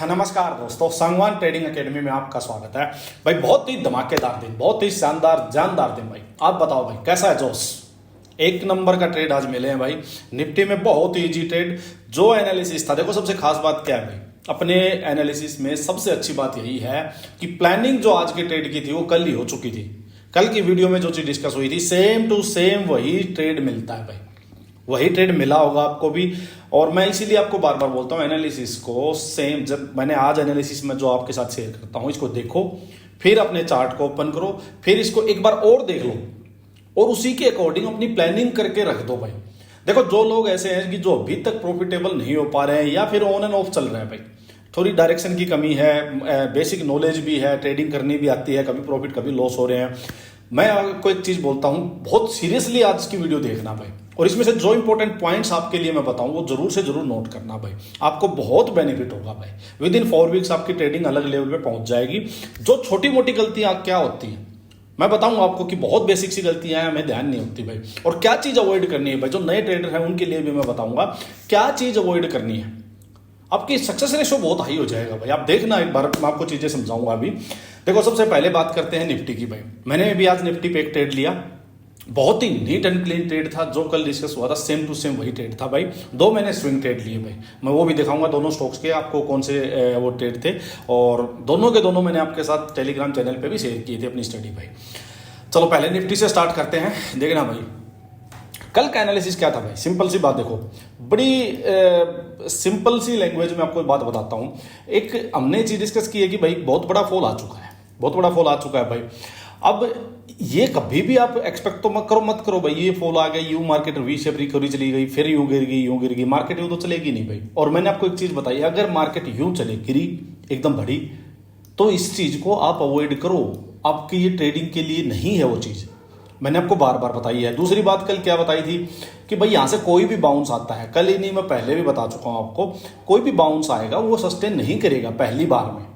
नमस्कार दोस्तों, Sangwan trading academy में आपका स्वागत है। भाई बहुत ही धमाकेदार दिन, बहुत ही शानदार जानदार दिन। भाई आप बताओ भाई कैसा है जोश? एक नंबर का ट्रेड आज मिले हैं भाई। निफ्टी में बहुत ही इजी ट्रेड। जो एनालिसिस था, देखो सबसे खास बात क्या है भाई, अपने एनालिसिस में सबसे अच्छी बात यही है कि प्लानिंग जो आज के ट्रेड की थी वो कल ही हो चुकी थी। कल की वीडियो में जो चीज डिस्कस हुई थी सेम टू सेम वही ट्रेड मिलता है भाई, वही ट्रेड मिला होगा आपको भी। और मैं इसीलिए आपको बार बार बोलता हूँ एनालिसिस को सेम, जब मैंने आज एनालिसिस में जो आपके साथ शेयर करता हूँ इसको देखो, फिर अपने चार्ट को ओपन करो, फिर इसको एक बार और देख लो और उसी के अकॉर्डिंग अपनी प्लानिंग करके रख दो भाई। देखो जो लोग ऐसे हैं कि जो अभी तक प्रॉफिटेबल नहीं हो पा रहे हैं या फिर ऑन एंड ऑफ चल रहे हैं भाई, थोड़ी डायरेक्शन की कमी है, बेसिक नॉलेज भी है, ट्रेडिंग करनी भी आती है, कभी प्रॉफिट कभी लॉस हो रहे हैं। मैं आपको एक चीज बोलता हूं, बहुत सीरियसली आज की वीडियो देखना भाई, और इसमें से जो इंपॉर्टेंट पॉइंट्स आपके लिए मैं बताऊं वो जरूर से जरूर नोट करना भाई। आपको बहुत बेनिफिट होगा भाई। विद इन 4 वीक्स आपकी ट्रेडिंग अलग लेवल पे पहुंच जाएगी। जो छोटी मोटी गलतियां क्या होती हैं मैं बताऊंगा आपको कि बहुत बेसिक सी गलतियां हैं, हमें ध्यान नहीं होती भाई, और क्या चीज अवॉइड करनी है भाई। जो नए ट्रेडर हैं उनके लिए भी मैं बताऊंगा क्या चीज अवॉइड करनी है। आपकी सक्सेस रेशो बहुत हाई हो जाएगा भाई। आप देखना, एक बार मैं आपको चीजें समझाऊंगा अभी। देखो सबसे पहले बात करते हैं निफ्टी की भाई। मैंने भी आज निफ्टी पे एक ट्रेड लिया, बहुत ही नीट एंड क्लीन ट्रेड था। जो कल डिस्कस हुआ था सेम टू सेम वही ट्रेड था भाई। 2 मैंने स्विंग ट्रेड लिए भाई, मैं वो भी दिखाऊंगा दोनों स्टॉक्स के आपको कौन से वो ट्रेड थे, और दोनों के दोनों मैंने आपके साथ टेलीग्राम चैनल पे भी शेयर किए थे अपनी स्टडी भाई। चलो पहले निफ्टी से स्टार्ट करते हैं। देखना भाई कल का एनालिसिस क्या था भाई, सिंपल सी बात देखो, बड़ी सिंपल सी लैंग्वेज में आपको बात बताता हूं। एक हमने चीज डिस्कस की है कि भाई बहुत बड़ा फॉल आ चुका है, बहुत बड़ा फॉल आ चुका है भाई। अब ये कभी भी आप एक्सपेक्ट तो मत करो भाई ये फॉल आ गया, you market V shape recovery चली गई, फिर यूं गिर गई, मार्केट यूं तो चलेगी नहीं भाई। और मैंने आपको एक चीज बताई, अगर मार्केट यूं चले गिरी एकदम बड़ी, तो इस चीज को आप अवॉइड करो। आपकी ये ट्रेडिंग के लिए नहीं है वो चीज, मैंने आपको बार बार बताई है। दूसरी बात कल क्या बताई थी कि भाई यहां से कोई भी बाउंस आता है, कल ही नहीं मैं पहले भी बता चुका हूं आपको, कोई भी बाउंस आएगा वो सस्टेन नहीं करेगा पहली बार में।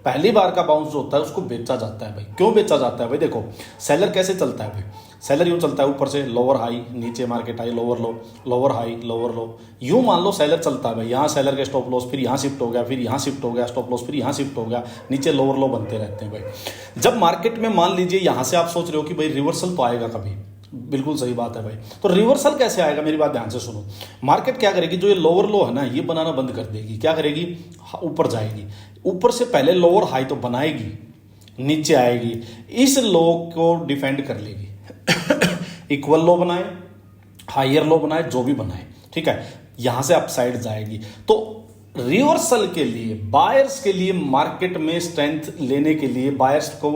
पहली बार का बाउंस जो होता है उसको बेचा जाता है भाई। क्यों बेचा जाता है भाई? देखो सेलर कैसे चलता है भाई, सेलर यूं चलता है ऊपर से लोअर हाई, नीचे मार्केट हाई, लोअर लो, लोअर हाई, लोअर लो, यूं मान लो सेलर चलता है भाई। यहाँ सेलर के स्टॉप लॉस, फिर यहाँ शिफ्ट हो गया, फिर यहाँ शिफ्ट हो गया स्टॉप लॉस, फिर यहाँ शिफ्ट हो गया, नीचे लोअर लो बनते रहते हैं भाई। जब मार्केट में मान लीजिए यहाँ से आप सोच रहे हो कि भाई रिवर्सल तो आएगा कभी, बिल्कुल सही बात है भाई। तो रिवर्सल कैसे आएगा, मेरी बात ध्यान से सुनो। मार्केट क्या करेगी, जो ये लोअर लो है ना ये बनाना बंद कर देगी। क्या करेगी, ऊपर जाएगी, ऊपर से पहले लोअर हाई तो बनाएगी, नीचे आएगी, इस लो को डिफेंड कर लेगी इक्वल लो बनाए, हायर लो बनाए, जो भी बनाए, ठीक है, यहां से अपसाइड जाएगी। तो रिवर्सल के लिए, बायर्स के लिए, मार्केट में स्ट्रेंथ लेने के लिए, बायर्स को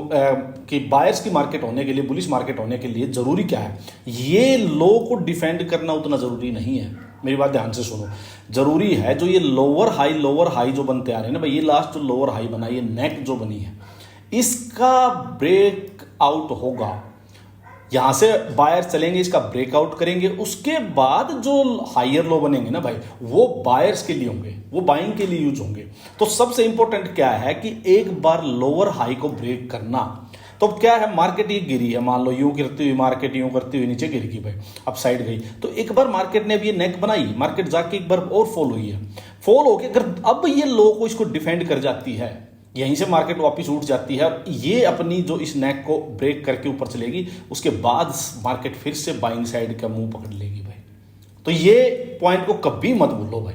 बायर्स की मार्केट होने के लिए, बुलिश मार्केट होने के लिए जरूरी क्या है, ये लो को डिफेंड करना उतना जरूरी नहीं है। मेरी बात ध्यान से सुनो, जरूरी है जो ये लोअर हाई जो बनते आ रहे हैं ना भाई, ये लास्ट जो लोअर हाई बना, ये नेक जो बनी है, इसका ब्रेक आउट होगा। यहां से बायर्स चलेंगे, इसका ब्रेकआउट करेंगे, उसके बाद जो हायर लो बनेंगे ना भाई वो बायर्स के लिए होंगे, वो बाइंग के लिए यूज होंगे। तो सबसे इंपॉर्टेंट क्या है कि एक बार लोअर हाई को ब्रेक करना। तो क्या है, मार्केट ये गिरी है, मान लो यूं गिरती हुई मार्केट, यूं करती हुई नीचे गिर गई भाई, अप साइड गई, तो एक बार मार्केट ने अब ये नेक बनाई, मार्केट जाके एक बार और फॉल हुई है, फॉल होके अगर अब ये लो को इसको डिफेंड कर जाती है, यहीं से मार्केट वापस उठ जाती है और ये अपनी जो इस नेक को ब्रेक करके ऊपर चलेगी, उसके बाद मार्केट फिर से बाइंग साइड का मुंह पकड़ लेगी भाई। तो ये पॉइंट को कभी मत भूलो भाई।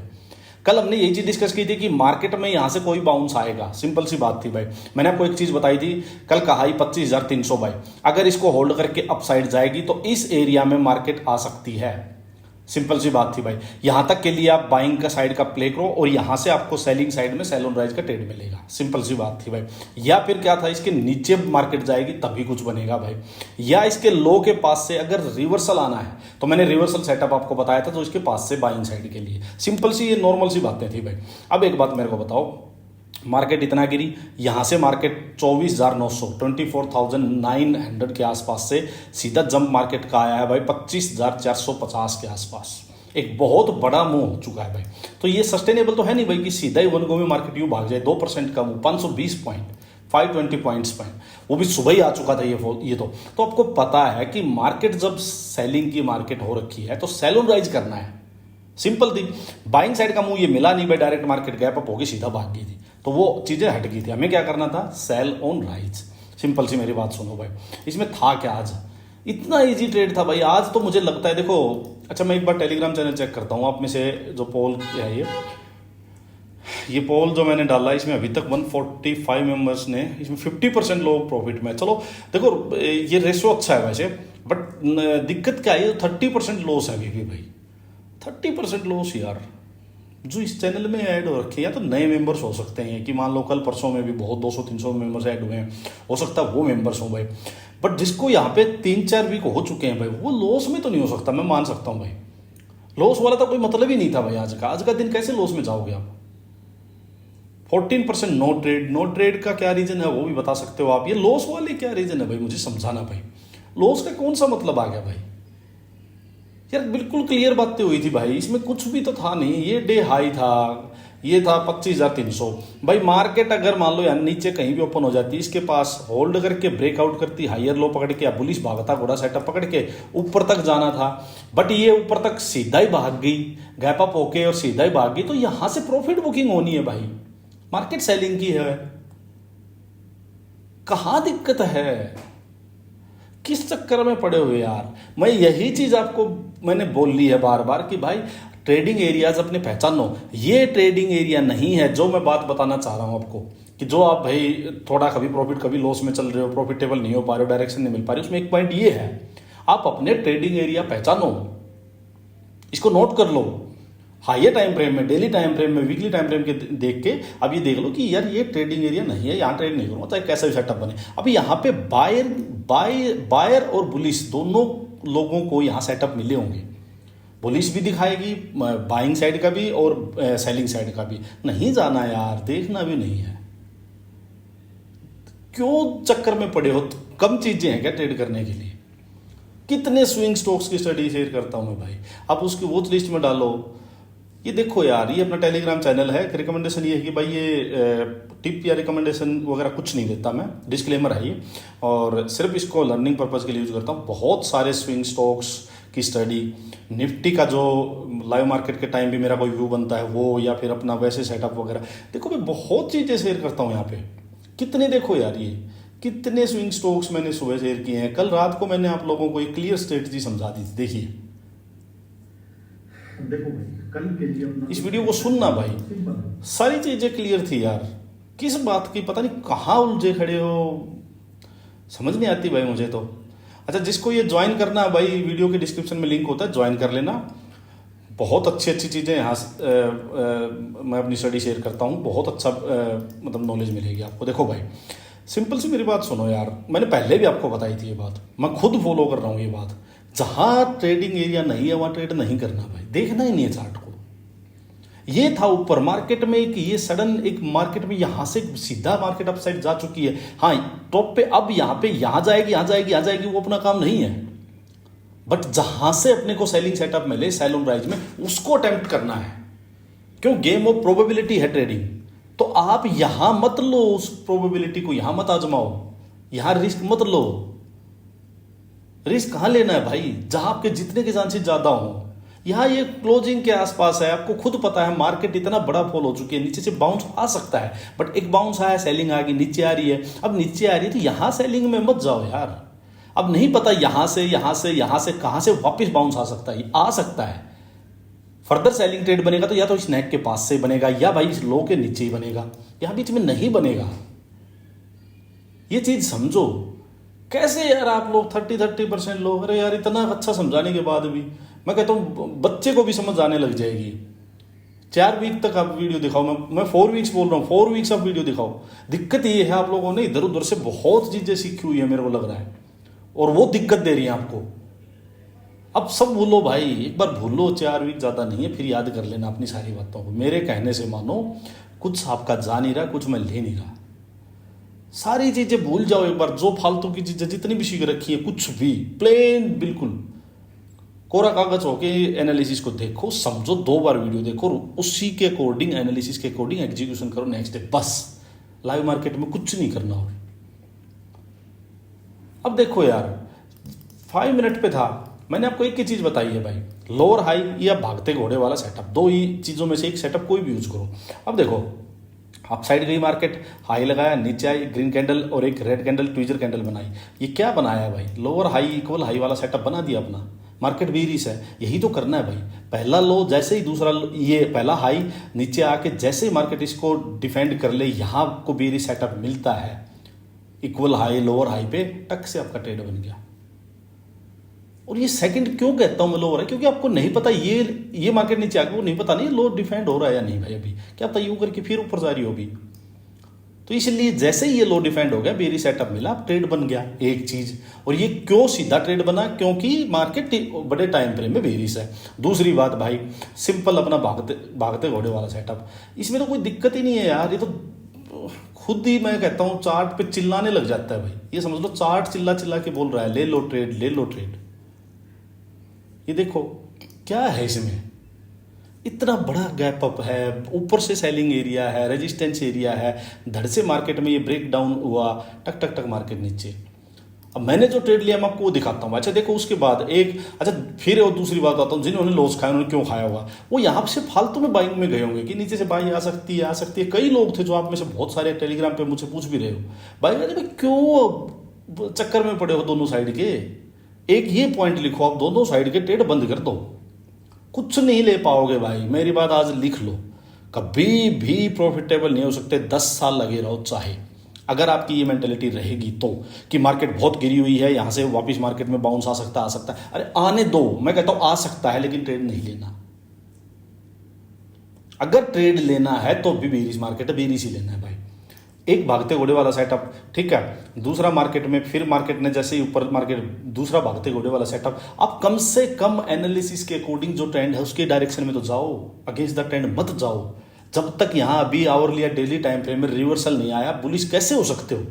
कल हमने यही चीज डिस्कस की थी कि मार्केट में यहां से कोई बाउंस आएगा, सिंपल सी बात थी भाई। मैंने आपको एक चीज बताई थी कल का हाई 25,300 भाई, अगर इसको होल्ड करके अपसाइड जाएगी तो इस एरिया में मार्केट आ सकती है। सिंपल सी बात थी भाई। यहां तक के लिए आप बाइंग का साइड का प्ले करो और यहां से आपको सेलिंग साइड में सेल ऑन राइज का ट्रेड मिलेगा, सिंपल सी बात थी भाई। या फिर क्या था, इसके नीचे मार्केट जाएगी तभी कुछ बनेगा भाई, या इसके लो के पास से अगर रिवर्सल आना है तो मैंने रिवर्सल सेटअप आपको बताया था, तो इसके पास से बाइंग साइड के लिए, सिंपल सी ये नॉर्मल सी बातें थी भाई। अब एक बात मेरे को बताओ, मार्केट इतना गिरी, यहां से मार्केट 24,900 24,900 के आसपास से सीधा जंप मार्केट का आया है भाई 25,450 के आसपास। एक बहुत बड़ा मूव हो चुका है भाई। तो ये सस्टेनेबल तो है नहीं भाई कि सीधा ही वन गो में मार्केट यूं भाग जाए। 2% का मूव, 520 पॉइंट, 520 पॉइंट्स पॉइंट, वो भी सुबह ही आ चुका था ये तो आपको पता है कि मार्केट जब सेलिंग की मार्केट हो रखी है तो सेल ऑन राइज करना है, सिंपल थी। बाइंग साइड का मूव ये मिला नहीं भाई, डायरेक्ट मार्केट गैप अप होगी सीधा भाग गई थी। तो तो वो चीज़ें हट गई थी। हमें क्या करना था, सेल ऑन राइज। सिंपल सी मेरी बात सुनो भाई, इसमें था क्या आज, इतना इजी ट्रेड था भाई आज। तो मुझे लगता है देखो, अच्छा मैं एक बार टेलीग्राम चैनल चेक करता हूँ, आप में से जो पोल है ये पोल जो मैंने डाला, इसमें अभी तक 145 मेंबर्स ने, इसमें 50% लोग प्रॉफिट में। चलो देखो ये रेशो अच्छा है वैसे, बट दिक्कत क्या है, 30% लॉस है अभी भी भाई, 30% लॉस यार। जो इस चैनल में ऐड हो रखे हैं या तो नए मेंबर्स हो सकते हैं कि मान लो कल परसों में भी बहुत 200-300 मेंबर्स ऐड हुए हैं, हो सकता है वो मेंबर्स हो भाई। बट जिसको यहाँ पे 3-4 वीक हो चुके हैं भाई, वो लॉस में तो नहीं हो सकता, मैं मान सकता हूँ भाई। लॉस वाला तो कोई मतलब ही नहीं था भाई। आज का दिन कैसे लॉस में जाओगे आप। 14% नो ट्रेड का क्या रीजन है वो भी बता सकते हो आप। ये लॉस वाले क्या रीजन है भाई, मुझे समझाना भाई। लॉस का कौन सा मतलब आ गया भाई यार, बिल्कुल क्लियर बातें हुई थी भाई, इसमें कुछ भी तो था नहीं। ये डे हाई था, ये था 25,300 भाई। मार्केट अगर मान लो यार नीचे कहीं भी ओपन हो जाती, इसके पास होल्ड करके ब्रेकआउट करती, हायर लो पकड़ के, या बुलिश भागता घोड़ा सेटअप पकड़ के ऊपर तक जाना था, बट ये ऊपर तक सीधा ही भाग गई, गैप अप होके और सीधा ही भाग गई। तो यहां से प्रॉफिट बुकिंग होनी है भाई, मार्केट सेलिंग की है। कहां दिक्कत है, किस चक्कर में पड़े हुए यार। मैं यही चीज आपको मैंने बोल ली है बार बार कि भाई ट्रेडिंग एरियाज अपने पहचानो। ये ट्रेडिंग एरिया नहीं है जो मैं बात बताना चाह रहा हूं आपको, कि जो आप भाई थोड़ा कभी प्रॉफिट कभी लॉस में चल रहे हो, प्रॉफिटेबल नहीं हो पा रहे हो, डायरेक्शन नहीं मिल पा रही। उसमें एक पॉइंट ये है, आप अपने ट्रेडिंग एरिया पहचानो, इसको नोट कर लो। हाइयर टाइम फ्रेम में, डेली टाइम फ्रेम में, वीकली टाइम फ्रेम के देख के अब ये देख लो कि यार ये ट्रेडिंग एरिया नहीं है, यहाँ ट्रेड नहीं करूँगा चाहे कैसा भी सेटअप बने। अब यहाँ पे बायर और बुलिश दोनों लोगों को यहाँ सेटअप मिले होंगे। बुलिश भी दिखाएगी, बाइंग साइड का भी और सेलिंग साइड का भी। नहीं जाना यार, देखना भी नहीं है, क्यों चक्कर में पड़े हो। कम चीजें हैं क्या ट्रेड करने के लिए। कितने स्विंग स्टॉक्स की स्टडी शेयर करता हूं मैं भाई, आप उसकी वॉच लिस्ट में डालो। ये देखो यार, ये अपना टेलीग्राम चैनल है। रिकमेंडेशन ये है कि भाई ये टिप या रिकमेंडेशन वगैरह कुछ नहीं देता मैं, डिस्क्लेमर है ये, और सिर्फ इसको लर्निंग पर्पज के लिए यूज करता हूँ। बहुत सारे स्विंग स्टॉक्स की स्टडी, निफ्टी का जो लाइव मार्केट के टाइम भी मेरा कोई व्यू बनता है वो, या फिर अपना वैसे सेटअप वगैरह, देखो मैं बहुत चीज़ें शेयर करता हूँ यहाँ पे। कितने देखो यार, ये कितने स्विंग स्टॉक्स मैंने सुबह शेयर किए हैं। कल रात को मैंने आप लोगों को एक क्लियर स्ट्रेटजी समझा दी थी, देखिए देखो भाई, कल के लिए इस वीडियो को सुनना भाई, सारी चीजें क्लियर थी यार। किस बात की पता नहीं कहाँ उलझे खड़े हो, समझ नहीं आती भाई मुझे तो। अच्छा, जिसको ये ज्वाइन करना है भाई, वीडियो के डिस्क्रिप्शन में लिंक होता है, ज्वाइन कर लेना। बहुत अच्छी अच्छी चीज़ें यहाँ मैं अपनी स्टडी शेयर करता हूँ, बहुत अच्छा मतलब नॉलेज मिलेगी आपको। देखो भाई, सिंपल सी मेरी बात सुनो यार, मैंने पहले भी आपको बताई थी ये बात, मैं खुद फॉलो कर रहा हूँ ये बात। जहाँ ट्रेडिंग एरिया नहीं है वहाँ ट्रेड नहीं करना भाई, देखना ही नहीं है चार्ट को। ये था ऊपर मार्केट में एक, ये सडन एक मार्केट में यहां से सीधा मार्केट अपसाइड जा चुकी है। हाँ टॉप पे, अब यहां पे यहां जाएगी, यहां जाएगी, यहां जाएगी, वो अपना काम नहीं है। बट जहां से अपने को सेलिंग सेटअप मिले सेल ऑन राइज में, उसको अटेम्प्ट करना है। क्यों, गेम ऑफ प्रोबेबिलिटी है ट्रेडिंग। तो आप यहां मत लो उस प्रोबेबिलिटी को, यहां मत आजमाओ, यहां रिस्क मत लो। रिस्क कहां लेना है भाई, जहां आपके जीतने के चांसेस ज्यादा हो। यहां ये क्लोजिंग के आसपास है, आपको खुद पता है मार्केट इतना बड़ा फॉल हो चुकी है, नीचे से बाउंस आ सकता है। बट एक बाउंस आया, सेलिंग आ गई, नीचे आ रही है। अब नीचे आ रही है तो यहां सेलिंग में मत जाओ यार। अब नहीं पता यहां से कहां से वापस बाउंस आ सकता है, आ सकता है। फर्दर सेलिंग ट्रेड बनेगा तो या तो इस नेक के पास से बनेगा, या भाई इस लो के नीचे ही बनेगा, यहां बीच में नहीं बनेगा। ये चीज समझो। कैसे यार आप लोग 30% लो, अरे यार इतना अच्छा समझाने के बाद भी मैं कहता हूं बच्चे को भी समझ आने लग जाएगी। 4 वीक तक आप वीडियो दिखाओ, मैं 4 वीक्स बोल रहा हूं, 4 वीक्स आप वीडियो दिखाओ। दिक्कत ये है आप लोगों ने इधर उधर से बहुत चीजें सीखी हुई है मेरे को लग रहा है, और वो दिक्कत दे रही है आपको। अब सब भूलो भाई, एक बार भूलो, 4 वीक ज्यादा नहीं है, फिर याद कर लेना अपनी सारी बातों को। मेरे कहने से मानो, कुछ आपका जा नहीं रहा, कुछ मैं ले नहीं रहा। सारी चीजें भूल जाओ एक बार, जो फालतू की चीजें जितनी भी सीख रखी है, कुछ भी प्लेन बिल्कुल कोरा कागज होके एनालिसिस को देखो, समझो, 2 बार वीडियो देखो, उसी के अकॉर्डिंग, एनालिसिस के अकॉर्डिंग एग्जीक्यूशन करो नेक्स्ट डे, बस। लाइव मार्केट में कुछ नहीं करना हो। अब देखो यार, 5 मिनट पे था, मैंने आपको एक ही चीज बताई है भाई, लोअर हाई या भागते घोड़े वाला सेटअप, 2 ही चीजों में से एक सेटअप कोई भी यूज करो। अब देखो अप साइड गई मार्केट, हाई लगाया, नीचे आई, ग्रीन कैंडल और एक रेड कैंडल ट्विजर कैंडल बनाई। ये क्या बनाया भाई, लोअर हाई इक्वल हाई वाला सेटअप बना दिया अपना। मार्केट बेरिश है, यही तो करना है भाई। पहला लो जैसे ही दूसरा ये पहला हाई नीचे आके जैसे ही मार्केट इसको डिफेंड कर ले, यहाँ आपको बेरिश सेटअप मिलता है इक्वल हाई लोअर हाई पे, टक से आपका ट्रेड बन गया। और ये सेकंड क्यों कहता हूं मैं लोअर है, क्योंकि आपको नहीं पता ये मार्केट नीचे आके वो नहीं पता नहीं लो डिफेंड हो रहा है या नहीं भाई। अभी क्या पता यूं करके फिर ऊपर जा रही हो अभी, तो इसलिए जैसे ही ये लो डिफेंड हो गया, बेरिश सेटअप मिला, ट्रेड बन गया एक चीज। और ये क्यों सीधा ट्रेड बना, क्योंकि मार्केट बड़े टाइम फ्रेम में बेरिश है। दूसरी बात भाई, सिंपल अपना भागते घोड़े वाला सेटअप, इसमें तो कोई दिक्कत ही नहीं है यार। ये तो खुद ही मैं कहता हूं चार्ट पे चिल्लाने लग जाता है भाई। ये समझ लो चार्ट चिल्ला चिल्ला के बोल रहा है ले लो ट्रेड, ले लो ट्रेड। ये देखो क्या है इसमें, इतना बड़ा गैप अप है, ऊपर से सेलिंग एरिया है, रेजिस्टेंस एरिया है, धड़ से मार्केट में ये ब्रेक डाउन हुआ, टक टक टक मार्केट नीचे। अब मैंने जो ट्रेड लिया मैं आपको वो दिखाता हूँ। अच्छा देखो उसके बाद एक, अच्छा फिर और दूसरी बात आता हूँ, जिन्होंने लॉस खाया उन्होंने क्यों खाया होगा, वो यहाँ से फालतू में बाइंग में गए होंगे कि नीचे से बाई आ सकती है, आ सकती है। कई लोग थे जो आप में से बहुत सारे टेलीग्राम पे मुझसे पूछ भी रहे हो, भाई अरे क्यों चक्कर में पड़े हो दोनों साइड के। एक ये पॉइंट लिखो, आप दोनों साइड के ट्रेड बंद कर दो, कुछ नहीं ले पाओगे भाई। मेरी बात आज लिख लो, कभी भी प्रॉफिटेबल नहीं हो सकते, 10 साल लगे रहो चाहे। अगर आपकी ये मेंटेलिटी रहेगी तो, कि मार्केट बहुत गिरी हुई है, यहां से वापस मार्केट में बाउंस आ सकता है, अरे आने दो। मैं कहता हूं आ सकता है, लेकिन ट्रेड नहीं लेना। अगर ट्रेड लेना है तो भी बेरिश मार्केट है, बेरिश ही लेना है भाई। एक भागते घोड़े वाला सेटअप, ठीक है। दूसरा मार्केट में फिर मार्केट ने जैसे ही ऊपर मार्केट, दूसरा भागते घोड़े वाला सेटअप। आप कम से कम एनालिसिस के अकॉर्डिंग जो ट्रेंड है उसके डायरेक्शन में तो जाओ, अगेंस्ट द ट्रेंड मत जाओ। जब तक यहां अभी आवरली या डेली टाइम फ्रेम में रिवर्सल नहीं आया, बुलिश कैसे हो सकते हो?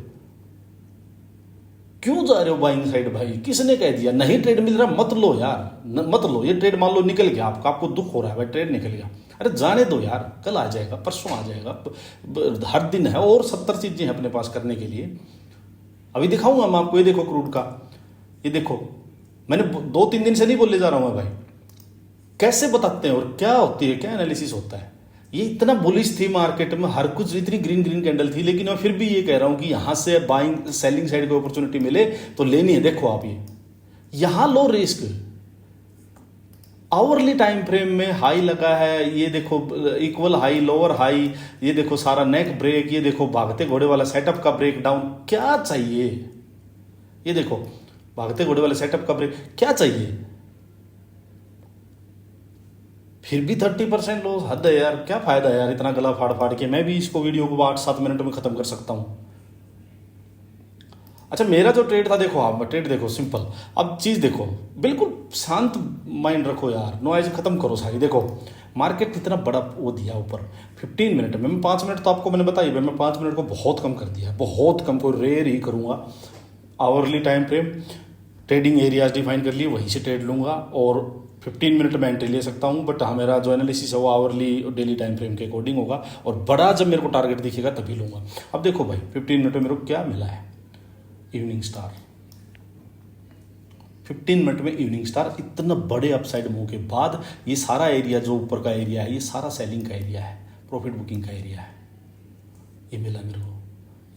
क्यों जा रहे हो बाइंग साइड भाई? किसने कह दिया नहीं ट्रेड मिल रहा मत लो यार, मत लो। ये ट्रेड मान लो निकल गया, आपको दुख हो रहा है भाई, ट्रेड निकल गया, अरे जाने दो यार, कल आ जाएगा, परसों आ जाएगा, हर दिन है और 70 चीजें हैं अपने पास करने के लिए। अभी दिखाऊंगा मैं आपको, ये देखो क्रूड का, ये देखो मैंने 2-3 दिन से नहीं बोले जा रहा हूं मैं भाई, कैसे बताते हैं और क्या होती है, क्या एनालिसिस होता है। ये इतना बुलिश थी मार्केट में, हर कुछ इतनी ग्रीन ग्रीन कैंडल थी, लेकिन मैं फिर भी ये कह रहा हूं कि यहां से बाइंग सेलिंग साइड की अपॉर्चुनिटी मिले तो लेनी है। देखो आप, ये यहां low risk, hourly time frame में हाई लगा है, ये देखो इक्वल हाई लोअर हाई, ये देखो सारा नेक ब्रेक, ये देखो भागते घोड़े वाला सेटअप का ब्रेक डाउन, क्या चाहिए? ये देखो भागते घोड़े वाले सेटअप का ब्रेक, क्या चाहिए? फिर भी 30% लॉस, हद है यार, क्या फायदा यार इतना गला फाड़ फाड़ के। मैं भी इसको वीडियो को 8-7 मिनट में खत्म कर सकता हूं। अच्छा मेरा जो ट्रेड था, देखो आप ट्रेड देखो सिंपल, अब चीज देखो, बिल्कुल शांत माइंड रखो यार, नॉइज खत्म करो सारी। देखो मार्केट कितना बड़ा वो दिया ऊपर 15 मिनट में, मैं 5 मिनट तो आपको मैंने बताई, मैं 5 मिनट को बहुत कम कर दिया, बहुत कम, को रेयर ही करूंगा। Hourly time frame trading areas define कर लिए, वहीं से ट्रेड लूंगा और 15 मिनट में एंट्री ले सकता हूं। बट हाँ मेरा जो एनालिसिस है वो आवरली डेली टाइम फ्रेम के अकॉर्डिंग होगा, और बड़ा जब मेरे को टारगेट दिखेगा तभी लूंगा। अब देखो भाई 15 मिनट में मेरे को क्या मिला है, इवनिंग स्टार। 15 मिनट में इवनिंग स्टार, इतना बड़े अपसाइड मूव के बाद ये सारा एरिया जो ऊपर का एरिया है, ये सारा सेलिंग का एरिया है, प्रॉफिट बुकिंग का एरिया है। ये मिला मेरे को,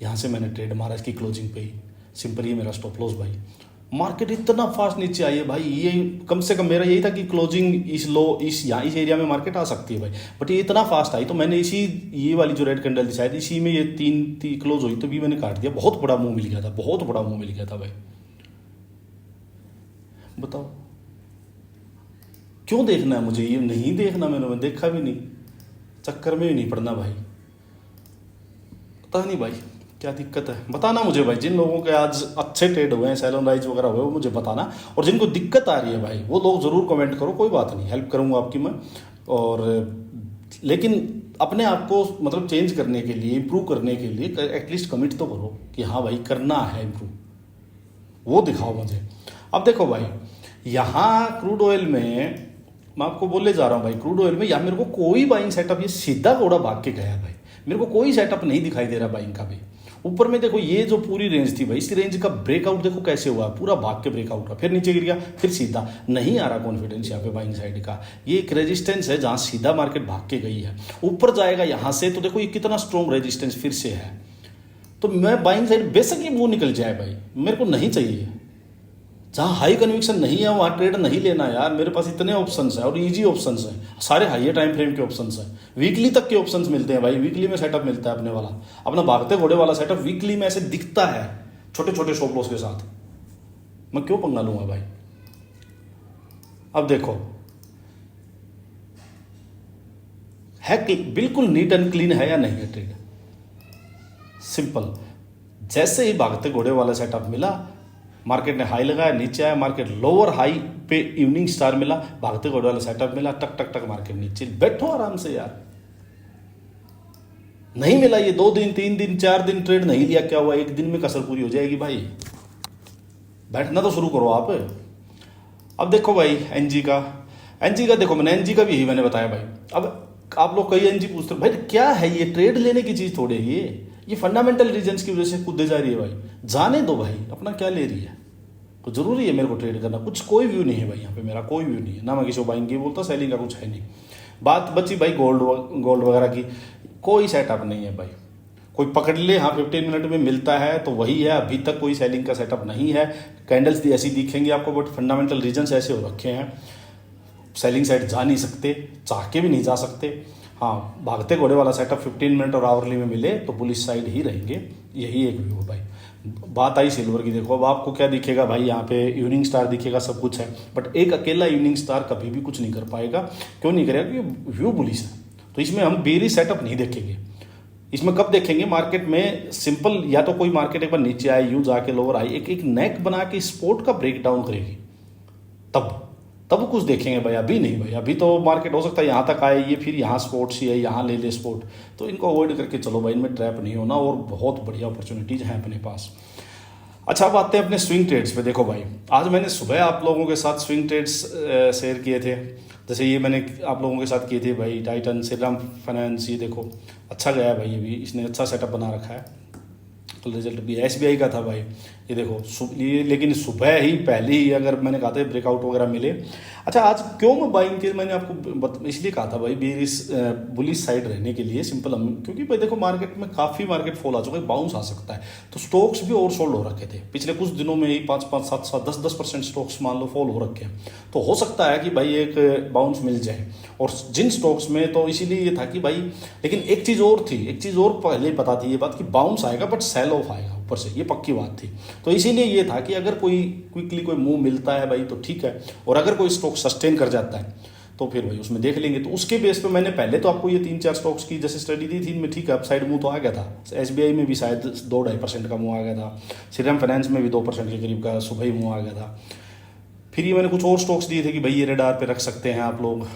यहां से मैंने ट्रेड मारा इसकी क्लोजिंग पे ही, सिंपल ये मेरा स्टॉप लॉस भाई। मार्केट इतना फास्ट नीचे आई है भाई, ये कम से कम मेरा यही था कि क्लोजिंग इस लो इस एरिया में मार्केट आ सकती है भाई, बट ये इतना फास्ट आई तो मैंने ये वाली जो रेड कैंडल थी शायद इसी में ये 3 क्लोज हुई तो भी मैंने काट दिया। बहुत बड़ा मुंह मिल गया था, बहुत बड़ा मुंह मिल गया था भाई। बताओ क्यों देखना है मुझे? ये नहीं देखना, मैंने देखा भी नहीं, चक्कर में भी नहीं पड़ना भाई। पता नहीं भाई क्या दिक्कत है, बताना मुझे भाई। जिन लोगों के आज अच्छे ट्रेड हुए हैं, सेलन राइज वगैरह हुए, वो मुझे बताना, और जिनको दिक्कत आ रही है भाई वो लोग जरूर कमेंट करो, कोई बात नहीं, हेल्प करूंगा आपकी मैं। और लेकिन अपने आप को मतलब चेंज करने के लिए, इंप्रूव करने के लिए एटलीस्ट कमिट तो करो कि हाँ भाई करना है इंप्रूव, वो दिखाओ मुझे। अब देखो भाई यहाँ क्रूड ऑयल में मैं आपको बोले जा रहा हूँ भाई, क्रूड ऑयल में यहाँ मेरे को कोई बाइंग सेटअप, ये सीधा घोड़ा भाग के गया भाई, मेरे को कोई सेटअप नहीं दिखाई दे रहा बाइंग का भी। ऊपर में देखो ये जो पूरी रेंज थी भाई, इस रेंज का ब्रेकआउट देखो कैसे हुआ, पूरा भाग के ब्रेकआउट का, फिर नीचे गिर गया, फिर सीधा। नहीं आ रहा कॉन्फिडेंस यहाँ पे बाइंग साइड का। ये एक रेजिस्टेंस है जहाँ सीधा मार्केट भाग के गई है, ऊपर जाएगा यहाँ से, तो देखो ये कितना स्ट्रॉन्ग रेजिस्टेंस फिर से है। तो मैं बाइंग साइड, बेशक ये मुंह निकल जाए भाई, मेरे को नहीं चाहिए। जहाँ हाई कन्विक्शन नहीं है वहाँ ट्रेड नहीं लेना यार। मेरे पास इतने ऑप्शंस हैं और इजी ऑप्शंस हैं, सारे हाई टाइम फ्रेम के ऑप्शंस हैं, वीकली तक के ऑप्शंस मिलते हैं भाई। वीकली में सेटअप मिलता है अपने वाला, अपना भागते घोड़े वाला सेटअप वीकली में ऐसे दिखता है छोटे छोटे स्टॉप लॉस के साथ। मैं क्यों पंगा लूंगा भाई। अब देखो है बिल्कुल नीट एंड क्लीन है या नहीं है ट्रेड, सिंपल। जैसे ही भागते घोड़े वाला सेटअप मिला, मार्केट ने हाई लगाया, नीचे आया, मार्केट लोअर हाई पे इवनिंग स्टार मिला, भागते घोड़े वाला सेटअप मिला, टक टक टक मार्केट नीचे। बैठो आराम से यार। नहीं मिला ये 2 दिन 3 दिन 4 दिन ट्रेड नहीं लिया, क्या हुआ, एक दिन में कसर पूरी हो जाएगी भाई। बैठना तो शुरू करो आप। अब देखो भाई एनजी का देखो, मैंने एनजी का भी यही मैंने बताया भाई। अब आप लोग कई एनजी पूछते हो भाई क्या है ये, ट्रेड लेने की चीज थोड़े, ये फंडामेंटल रीजंस की वजह से कूदे जा रही है भाई। जाने दो भाई, अपना क्या ले रही है। तो जरूरी है मेरे को ट्रेड करना, कुछ कोई व्यू नहीं है भाई यहाँ पे, मेरा कोई व्यू नहीं है ना। मैं किसी को बाइंग की बोलता, सेलिंग का कुछ है नहीं। बात बची भाई गोल्ड वगैरह की, कोई सेटअप नहीं है भाई। कोई पकड़ ले, हाँ 15 मिनट में मिलता है तो वही है, अभी तक कोई सेलिंग का सेटअप नहीं है। कैंडल्स ऐसी दिखेंगे आपको, बट फंडामेंटल रीजंस ऐसे हो रखे हैं, सेलिंग साइड जा नहीं सकते, चाह के भी नहीं जा सकते। हाँ, भागते घोड़े वाला सेटअप 15 मिनट और आवरली में मिले तो बुलिश साइड ही रहेंगे, यही एक व्यू है भाई। बात आई सिल्वर की, देखो अब आपको क्या दिखेगा भाई, यहाँ पे इवनिंग स्टार दिखेगा, सब कुछ है, बट एक अकेला इवनिंग स्टार कभी भी कुछ नहीं कर पाएगा। क्यों नहीं करेगा, क्योंकि व्यू बुलिश है। तो इसमें हम बेरिश सेटअप नहीं देखेंगे। इसमें कब देखेंगे, मार्केट में सिंपल, या तो कोई मार्केट एक बार नीचे आए, यूं जाके लोअर आई, एक नेक बना के स्पोर्ट का ब्रेक डाउन करेगी, तब कुछ देखेंगे भाई। अभी नहीं भाई, अभी तो मार्केट हो सकता है यहाँ तक आए, ये फिर यहाँ स्पोर्ट्स ही है, यहाँ ले स्पोर्ट, तो इनको अवॉइड करके चलो भाई, इनमें ट्रैप नहीं होना, और बहुत बढ़िया अपॉर्चुनिटीज हैं अपने पास। अच्छा, अब आते हैं अपने स्विंग ट्रेड्स पे। देखो भाई, आज मैंने सुबह आप लोगों के साथ स्विंग ट्रेड्स शेयर किए थे, जैसे ये मैंने आप लोगों के साथ किए थे भाई, टाइटन, श्रीराम फाइनेंस, ये देखो अच्छा गया भाई, ये भी इसने अच्छा सेटअप बना रखा है, तो रिजल्ट भी एसबीआई का था भाई, ये देखो ये, लेकिन सुबह ही पहले ही अगर मैंने कहा था ब्रेकआउट वगैरह मिले। अच्छा, आज क्यों मैं बाइंग के, मैंने आपको इसलिए कहा था भाई, बेरिश बुलिश साइड रहने के लिए, सिंपल क्योंकि भाई देखो मार्केट में काफ़ी मार्केट फॉल आ चुका है, बाउंस आ सकता है, तो स्टॉक्स भी ओवरसोल्ड हो रखे थे पिछले कुछ दिनों में ही, 5-5, 7-7, 10% स्टॉक्स मान लो फॉल हो रखे हैं। तो हो सकता है कि भाई एक बाउंस मिल जाए, और जिन स्टॉक्स में, तो इसीलिए ये था कि भाई, लेकिन एक चीज़ और पहले ही पता थी ये बात कि बाउंस आएगा बट सेल ऑफ आएगा ऊपर से, ये पक्की बात थी। तो इसीलिए ये था कि अगर कोई क्विकली कोई मूव मिलता है भाई तो ठीक है, और अगर कोई स्टॉक सस्टेन कर जाता है तो फिर भाई उसमें देख लेंगे। तो उसके बेस पे मैंने पहले तो आपको ये 3-4 स्टॉक्स की जैसे स्टडी दी थी, इनमें ठीक है अपसाइड मूव तो आ गया था। एसबीआई में भी शायद 2-2.5% का मूव आ गया था, श्रीराम फाइनेंस में भी 2% के करीब का सुबह ही मूव आ गया था। फिर ये मैंने कुछ और स्टॉक्स दिए थे कि भाई ये रेडार पे रख सकते हैं आप लोग।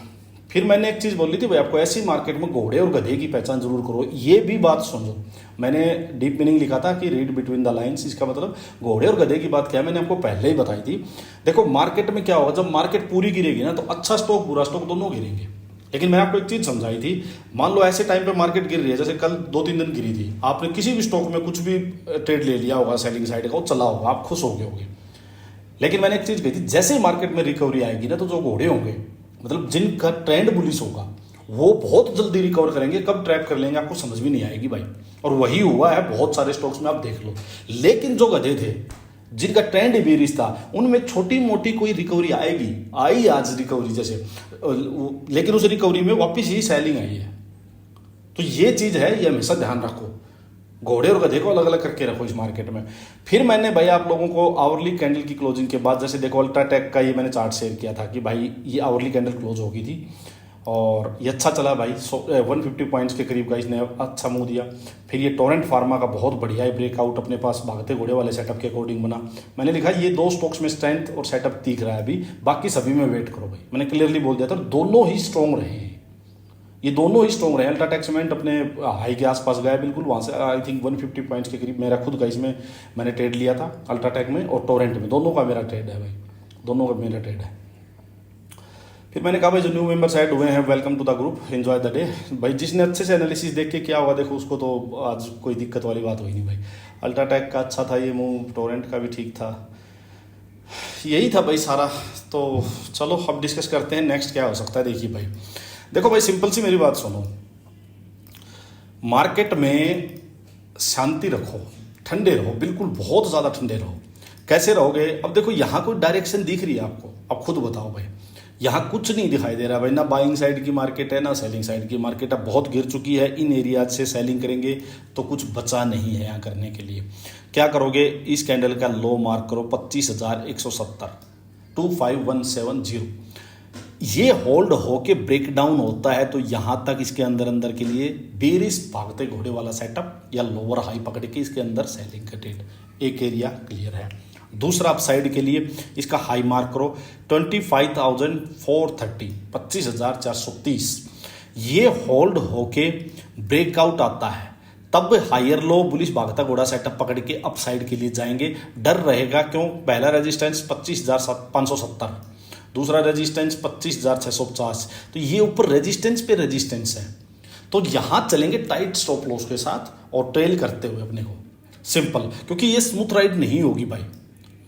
फिर मैंने एक चीज़ बोली थी भाई, आपको ऐसी मार्केट में घोड़े और गधे की पहचान जरूर करो। ये भी बात समझो, मैंने डीप मीनिंग लिखा था कि रीड बिटवीन द लाइंस, इसका मतलब घोड़े और गधे की बात क्या है, मैंने आपको पहले ही बताई थी। देखो मार्केट में क्या होगा, जब मार्केट पूरी गिरेगी ना, तो अच्छा स्टॉक बुरा स्टॉक दोनों गिरेंगे। लेकिन मैंने आपको एक चीज़ समझाई थी, मान लो ऐसे टाइम पे मार्केट गिर रही है, जैसे कल 2-3 दिन गिरी थी, आपने किसी भी स्टॉक में कुछ भी ट्रेड ले लिया होगा सेलिंग साइड का, वो चला होगा, आप खुश हो गए होंगे। लेकिन मैंने एक चीज़ कही थी, जैसे मार्केट में रिकवरी आएगी ना, तो जो घोड़े होंगे, मतलब जिनका ट्रेंड बुलिश होगा, वो बहुत जल्दी रिकवर करेंगे। कब ट्रैप कर लेंगे आपको समझ भी नहीं आएगी भाई, और वही हुआ है बहुत सारे स्टॉक्स में, आप देख लो। लेकिन जो गधे थे, जिनका ट्रेंड बेरिश था, उनमें छोटी मोटी कोई रिकवरी आएगी, आई आज रिकवरी जैसे, लेकिन उस रिकवरी में वापस ही सेलिंग आई है। तो ये चीज है, ये हमेशा ध्यान रखो, घोड़े और गधे को अलग अलग करके रखो इस मार्केट में। फिर मैंने भाई आप लोगों को आवरली कैंडल की क्लोजिंग के बाद, जैसे देखो अल्ट्राटेक का ये मैंने चार्ट शेयर किया था कि भाई ये आवरली कैंडल क्लोज हो गई थी, और ये अच्छा चला भाई, 150 पॉइंट्स के करीब का इसने अच्छा मूव दिया। फिर ये टोरेंट फार्मा का बहुत बढ़िया है ब्रेकआउट, अपने पास भागते घोड़े वाले सेटअप के अकॉर्डिंग बना। मैंने लिखा ये 2 स्टॉक्स में स्ट्रेंथ और सेटअप दिख रहा है अभी, बाकी सभी में वेट करो भाई। मैंने क्लियरली बोल दिया था, दोनों ही स्ट्रॉन्ग रहे हैं, ये दोनों ही स्ट्रॉन्ग रहे। अल्ट्राटेक सीमेंट अपने हाई के आसपास गया बिल्कुल, वहाँ से आई थिंक 150 पॉइंट्स के करीब मेरा खुद का इसमें मैंने ट्रेड लिया था, अल्ट्राटेक में और टोरेंट में, दोनों का मेरा ट्रेड है भाई, दोनों का मेरा ट्रेड है। फिर मैंने कहा भाई जो न्यू मेंबर्स ऐड हुए हैं welcome to the group, enjoy the day. भाई जिसने अच्छे से एनालिसिस देख के क्या होगा देखो उसको तो आज कोई दिक्कत वाली बात हुई नहीं भाई। अल्ट्राटेक का अच्छा था ये मूव, टोरेंट का भी ठीक था, यही था भाई सारा। तो चलो अब डिस्कस करते हैं नेक्स्ट क्या हो सकता है। देखिए भाई, देखो भाई सिंपल सी मेरी बात सुनो, मार्केट में शांति रखो, ठंडे रहो, बिल्कुल बहुत ज़्यादा ठंडे रहो। कैसे रहोगे? अब देखो यहाँ कोई डायरेक्शन दिख रही है आपको, अब खुद बताओ भाई। यहाँ कुछ नहीं दिखाई दे रहा भाई, ना बाइंग साइड की मार्केट है ना सेलिंग साइड की मार्केट है, बहुत गिर चुकी है। इन एरियाज से सेलिंग करेंगे तो कुछ बचा नहीं है यहाँ करने के लिए। क्या करोगे? इस कैंडल का लो मार्क करो 25,170, 25170। ये होल्ड होके ब्रेक डाउन होता है तो यहाँ तक इसके अंदर अंदर के लिए बेरिश भागते घोड़े वाला सेटअप या लोअर हाई पकड़ के इसके अंदर सेलिंग का ट्रेड, एक एरिया क्लियर है। दूसरा अपसाइड के लिए इसका हाई मार्क करो 25,430, 25,430। ये होल्ड होके ब्रेकआउट आता है तब हायर लो बुलिश भागता घोड़ा सेटअप पकड़ के अपसाइड के लिए जाएंगे। डर रहेगा क्यों? पहला रेजिस्टेंस 25,570, दूसरा रेजिस्टेंस 25,650। तो ये ऊपर रेजिस्टेंस पे रेजिस्टेंस है, तो यहां चलेंगे टाइट स्टॉप लॉस के साथ और ट्रेल करते हुए अपने को, सिंपल। क्योंकि ये स्मूथ राइड नहीं होगी भाई,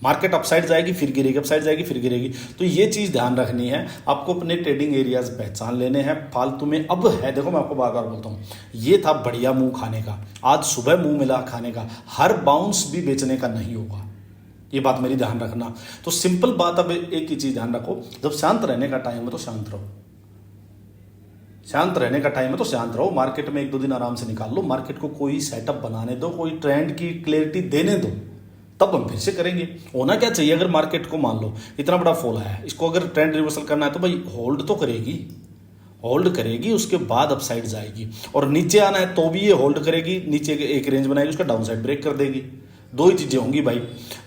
मार्केट अपसाइड जाएगी फिर गिरेगी, अपसाइड जाएगी फिर गिरेगी। तो ये चीज़ ध्यान रखनी है आपको, अपने ट्रेडिंग एरियाज पहचान लेने हैं। फालतू में अब है, देखो मैं आपको बार बार बोलता हूँ, ये था बढ़िया मुंह खाने का, आज सुबह मुंह मिला खाने का, हर बाउंस भी बेचने का नहीं होगा, ये बात मेरी ध्यान रखना। तो सिंपल बात, अब एक ही चीज़ ध्यान रखो, जब शांत रहने का टाइम है तो शांत रहो, शांत रहने का टाइम है तो शांत रहो। मार्केट में 1-2 दिन आराम से निकाल लो, मार्केट को कोई सेटअप बनाने दो, कोई ट्रेंड की क्लैरिटी देने दो, तब हम फिर से करेंगे। होना क्या चाहिए? अगर मार्केट को मान लो इतना बड़ा फॉल आया है, इसको अगर ट्रेंड रिवर्सल करना है तो भाई होल्ड तो करेगी, होल्ड करेगी, उसके बाद अपसाइड जाएगी। और नीचे आना है तो भी ये होल्ड करेगी, नीचे एक रेंज बनाएगी, उसका डाउन साइड ब्रेक कर देगी। दो ही चीजें होंगी भाई,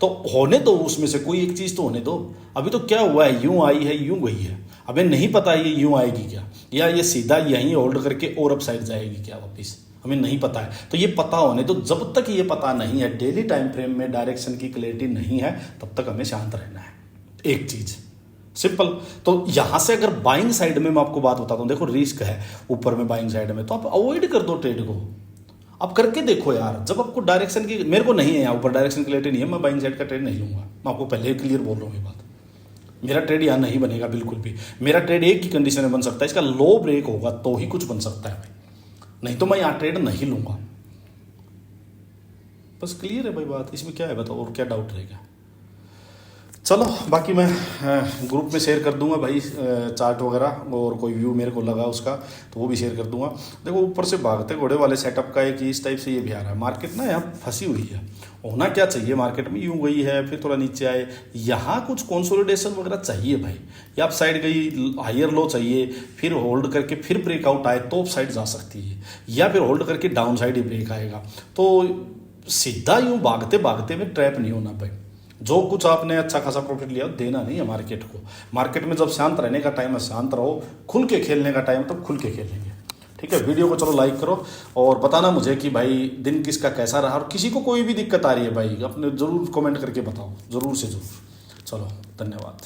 तो होने दो, उसमें से कोई एक चीज तो होने दो। अभी तो क्या हुआ है, यूं आई है यूं गई है, हमें नहीं पता ये यूं आएगी क्या, या ये सीधा यहीं होल्ड करके और अपसाइड जाएगी क्या वापिस, हमें नहीं पता है। तो ये पता होने तो, जब तक ये पता नहीं है, डेली टाइम फ्रेम में डायरेक्शन की क्लैरिटी नहीं है, तब तक हमें शांत रहना है। एक चीज सिंपल। तो यहां से अगर बाइंग साइड में मैं आपको बात बताता हूं, देखो रिस्क है ऊपर में बाइंग साइड में, तो आप अवॉइड कर दो ट्रेड को। आप करके देखो यार, जब आपको डायरेक्शन की, मेरे को नहीं है यहाँ ऊपर डायरेक्शन क्लैरिटी नहीं है, मैं बाइंग साइड का ट्रेड नहीं लूंगा, मैं आपको पहले ही क्लियर बोल रहा हूँ ये बात। मेरा ट्रेड यहाँ नहीं बनेगा बिल्कुल भी। मेरा ट्रेड एक ही कंडीशन में बन सकता है, इसका लो ब्रेक होगा तो ही कुछ बन सकता है भाई, नहीं तो मैं यहाँ ट्रेड नहीं लूंगा। बस क्लियर है भाई बात, इसमें क्या है बताओ, और क्या डाउट रहेगा? चलो बाकी मैं ग्रुप में शेयर कर दूंगा भाई चार्ट वगैरह, और कोई व्यू मेरे को लगा उसका तो वो भी शेयर कर दूंगा। देखो ऊपर से भागते घोड़े वाले सेटअप का एक इस टाइप से ये भी आ रहा है। मार्केट ना यहाँ फंसी हुई है, होना क्या चाहिए मार्केट में, यूं गई है फिर थोड़ा नीचे आए, यहाँ कुछ कंसोलिडेशन वगैरह चाहिए भाई। या अप साइड गई, हायर लो चाहिए, फिर होल्ड करके फिर ब्रेकआउट आए तो अप साइड जा सकती है, या फिर होल्ड करके डाउन साइड ही ब्रेक आएगा। तो सीधा यूं भागते भागते में ट्रैप नहीं होना भाई। जो कुछ आपने अच्छा खासा प्रॉफिट लिया देना नहीं है मार्केट को। मार्केट में जब शांत रहने का टाइम है शांत रहो, खुल के खेलने का टाइम तब खुल के खेलेंगे। ठीक है, वीडियो को चलो लाइक करो और बताना मुझे कि भाई दिन किसका कैसा रहा, और किसी को कोई भी दिक्कत आ रही है भाई अपने जरूर कमेंट करके बताओ, जरूर से जरूर। चलो धन्यवाद।